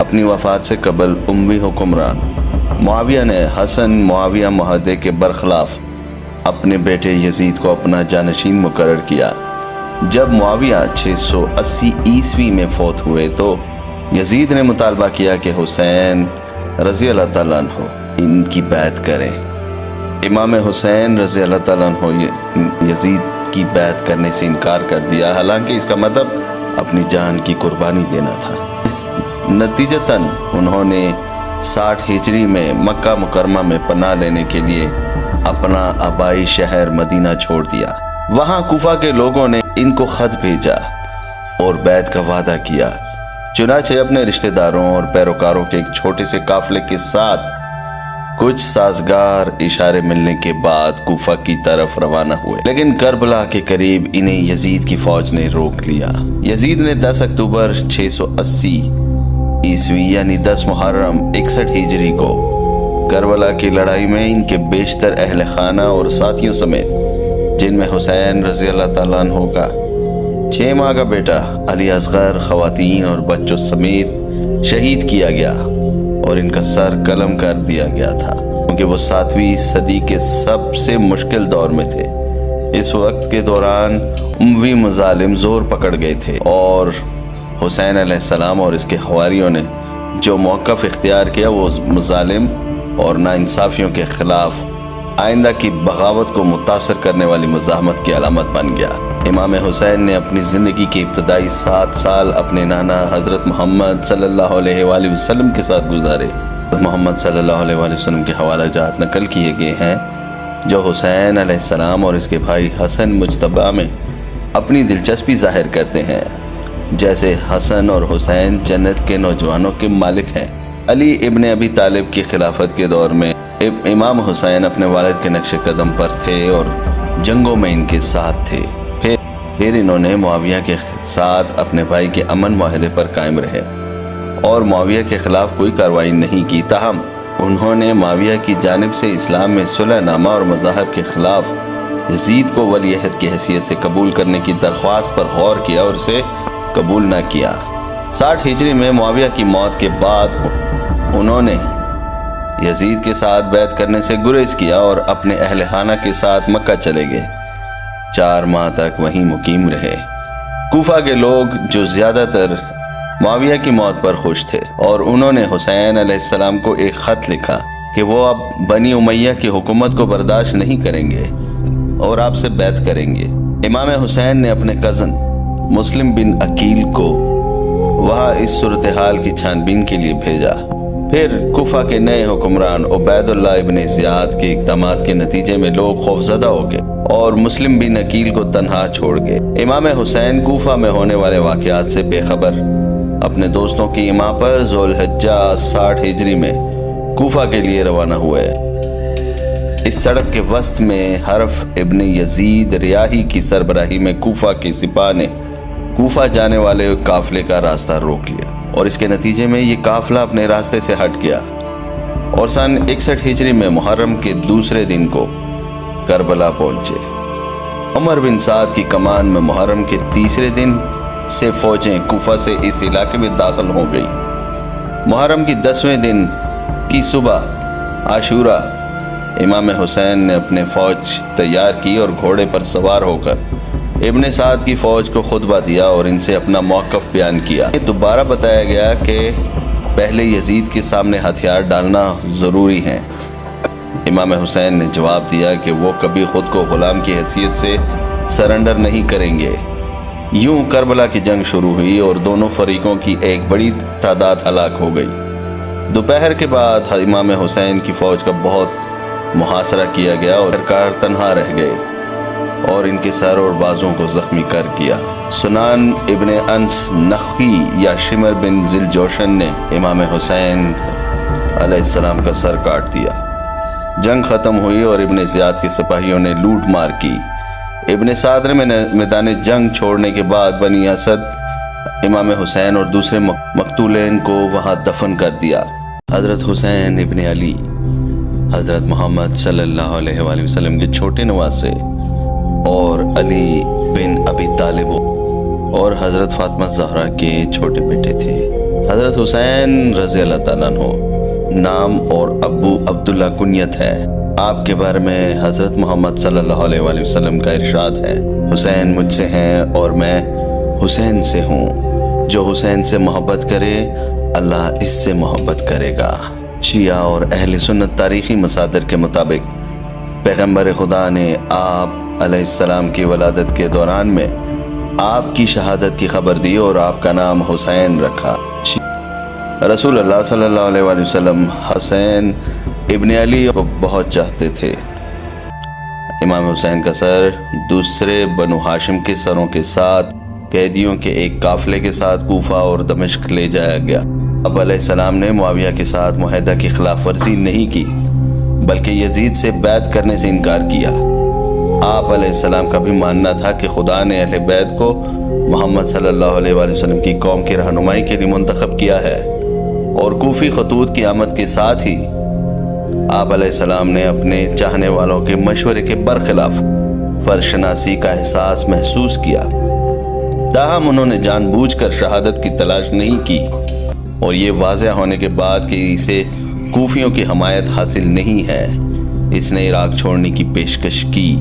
اپنی وفات سے قبل اموی حکمران معاویہ نے حسن معاویہ معاہدے کے برخلاف اپنے بیٹے یزید کو اپنا جانشین مقرر کیا۔ جب معاویہ 680 عیسوی میں فوت ہوئے تو یزید نے مطالبہ کیا کہ حسین رضی اللہ تعالیٰ عنہ ان کی بیعت کریں۔ امام حسین رضی اللہ تعالیٰ عنہ یزید کی بیعت کرنے سے انکار کر دیا، حالانکہ اس کا مطلب اپنی جان کی قربانی دینا تھا۔ نتیجتاً انہوں نے 60 ہجری میں مکہ مکرمہ میں پناہ لینے کے لیے اپنا آبائی شہر مدینہ چھوڑ دیا۔ وہاں کوفہ کے لوگوں نے ان کو خط بھیجا اور بیعت کا وعدہ کیا۔ چنانچہ اپنے رشتہ داروں اور پیروکاروں کے ایک چھوٹے سے قافلے کے ساتھ کچھ سازگار اشارے ملنے کے بعد کوفہ کی طرف روانہ ہوئے، لیکن کربلا کے قریب انہیں یزید کی فوج نے روک لیا۔ یزید نے 10 اکتوبر 680 عیسوی یعنی 10 محرم 61 ہجری کو کربلا کی لڑائی میں ان کے بیشتر اہل خانہ اور ساتھیوں سمیت، جن میں حسین رضی اللہ تعالیٰ عنہ کا 6 ماہ کا بیٹا علی اصغر، خواتین اور بچوں سمیت شہید کیا گیا اور ان کا سر قلم کر دیا گیا تھا، کیونکہ وہ 7ویں صدی کے سب سے مشکل دور میں تھے۔ اس وقت کے دوران اموی مظالم زور پکڑ گئے تھے اور حسین علیہ السلام اور اس کے حواریوں نے جو موقف اختیار کیا وہ مظالم اور ناانصافیوں کے خلاف آئندہ کی بغاوت کو متاثر کرنے والی مزاحمت کی علامت بن گیا۔ امام حسین نے اپنی زندگی کے ابتدائی 7 سال اپنے نانا حضرت محمد صلی اللہ علیہ وآلہ وسلم کے ساتھ گزارے۔ حضرت محمد صلی اللہ علیہ وآلہ وسلم کے حوالہ جات نقل کیے گئے ہیں جو حسین علیہ السلام اور اس کے بھائی حسن مجتبی میں اپنی دلچسپی ظاہر کرتے ہیں، جیسے حسن اور حسین جنت کے نوجوانوں کے مالک ہیں۔ علی ابن ابی طالب کی خلافت کے دور میں امام حسین اپنے والد کے نقش قدم پر تھے اور جنگوں میں ان کے ساتھ تھے۔ پھر انہوں نے معاویہ کے ساتھ اپنے بھائی کے امن معاہدے پر قائم رہے اور معاویہ کے خلاف کوئی کارروائی نہیں کی، تاہم انہوں نے معاویہ کی جانب سے اسلام میں صلح نامہ اور مذاہب کے خلاف یزید کو ولی عہد کی حیثیت سے قبول کرنے کی درخواست پر غور کیا اور اسے قبول نہ کیا۔ 60 ہجری میں معاویہ کی موت کے بعد انہوں نے یزید کے ساتھ بیعت کرنے سے گریز کیا اور اپنے اہل خانہ کے ساتھ مکہ چلے گئے۔ 4 ماہ تک وہیں مقیم رہے۔ کوفہ کے لوگ جو زیادہ تر معاویہ کی موت پر خوش تھے اور انہوں نے حسین علیہ السلام کو ایک خط لکھا کہ وہ اب بنی امیہ کی حکومت کو برداشت نہیں کریں گے اور آپ سے بیعت کریں گے۔ امام حسین نے اپنے کزن مسلم بن عقیل کو وہاں اس صورتحال کی چھان بین کے لیے بھیجا۔ پھر کوفہ کے نئے حکمران عبید اللہ ابن زیاد کے اقدامات کے نتیجے میں لوگ خوفزدہ ہو گئے اور مسلم بن عقیل کو تنہا چھوڑ گئے۔ امام حسین کوفہ میں ہونے والے واقعات سے بے خبر اپنے دوستوں کی اما پر ذوالحجہ 60 ہجری میں کوفہ کے لیے روانہ ہوئے۔ اس سڑک کے وسط میں حرف ابن یزید ریاحی کی سربراہی میں کوفہ کے سپاہ نے کوفہ جانے والے قافلے کا راستہ روک لیا اور اس کے نتیجے میں یہ قافلہ اپنے راستے سے ہٹ گیا اور سن 61 ہجری میں محرم کے دوسرے دن کو کربلا پہنچے۔ عمر بن سعد کی کمان میں محرم کے تیسرے دن سے فوجیں کوفہ سے اس علاقے میں داخل ہو گئی۔ محرم کی 10ویں دن کی صبح عاشورہ امام حسین نے اپنے فوج تیار کی اور گھوڑے پر سوار ہو کر ابن سعد کی فوج کو خطبہ دیا اور ان سے اپنا موقف بیان کیا۔ دوبارہ بتایا گیا کہ پہلے یزید کے سامنے ہتھیار ڈالنا ضروری ہے۔ امام حسین نے جواب دیا کہ وہ کبھی خود کو غلام کی حیثیت سے سرنڈر نہیں کریں گے۔ یوں کربلا کی جنگ شروع ہوئی اور دونوں فریقوں کی ایک بڑی تعداد ہلاک ہو گئی۔ دوپہر کے بعد امام حسین کی فوج کا بہت محاصرہ کیا گیا اور سرکار تنہا رہ گئے اور ان کے سر اور بازوں کو زخمی کر کیا۔ سنان ابن انس نخوی یا شمر بن ذی الجوشن نے امام حسین علیہ السلام کا سر کاٹ دیا۔ جنگ ختم ہوئی اور ابن زیاد کے سپاہیوں نے لوٹ مار کی۔ ابن سعد نے میدان جنگ چھوڑنے کے بعد بنی اسد امام حسین اور دوسرے مقتولین کو وہاں دفن کر دیا۔ حضرت حسین ابن علی حضرت محمد صلی اللہ علیہ وآلہ وسلم کے چھوٹے نواسے اور علی بن ابی طالب اور حضرت فاطمہ زہرا کے چھوٹے بیٹے تھے۔ حضرت حسین رضی اللہ تعالیٰ عنہ نام اور ابو عبداللہ کنیت ہے۔ آپ کے بارے میں حضرت محمد صلی اللہ علیہ وآلہ وسلم کا ارشاد ہے، حسین مجھ سے ہیں اور میں حسین سے ہوں، جو حسین سے محبت کرے اللہ اس سے محبت کرے گا۔ شیعہ اور اہل سنت تاریخی مصادر کے مطابق پیغمبر خدا نے آپ علیہ السلام کی ولادت کے دوران میں آپ کی شہادت کی خبر دی اور آپ کا نام حسین رکھا۔ رسول اللہ صلی اللہ علیہ وآلہ وسلم حسین ابن علی کو بہت چاہتے تھے۔ امام حسین کا سر دوسرے بنو ہاشم کے سروں کے ساتھ قیدیوں کے ایک قافلے کے ساتھ کوفہ اور دمشق لے جایا گیا۔ آپ علیہ السلام نے معاویہ کے ساتھ معاہدہ کی خلاف ورزی نہیں کی بلکہ یزید سے بیعت کرنے سے انکار کیا۔ آپ علیہ السلام کا بھی ماننا تھا کہ خدا نے اہل بیت کو محمد صلی اللہ علیہ وآلہ وسلم کی قوم کی رہنمائی کے لیے منتخب کیا ہے، اور کوفی خطوط کی آمد کے ساتھ ہی آپ علیہ السلام نے اپنے چاہنے والوں کے مشورے کے برخلاف فرض شناسی کا احساس محسوس کیا، تاہم انہوں نے جان بوجھ کر شہادت کی تلاش نہیں کی، اور یہ واضح ہونے کے بعد کہ اسے کوفیوں کی حمایت حاصل نہیں ہے، اس نے عراق چھوڑنے کی پیشکش کی۔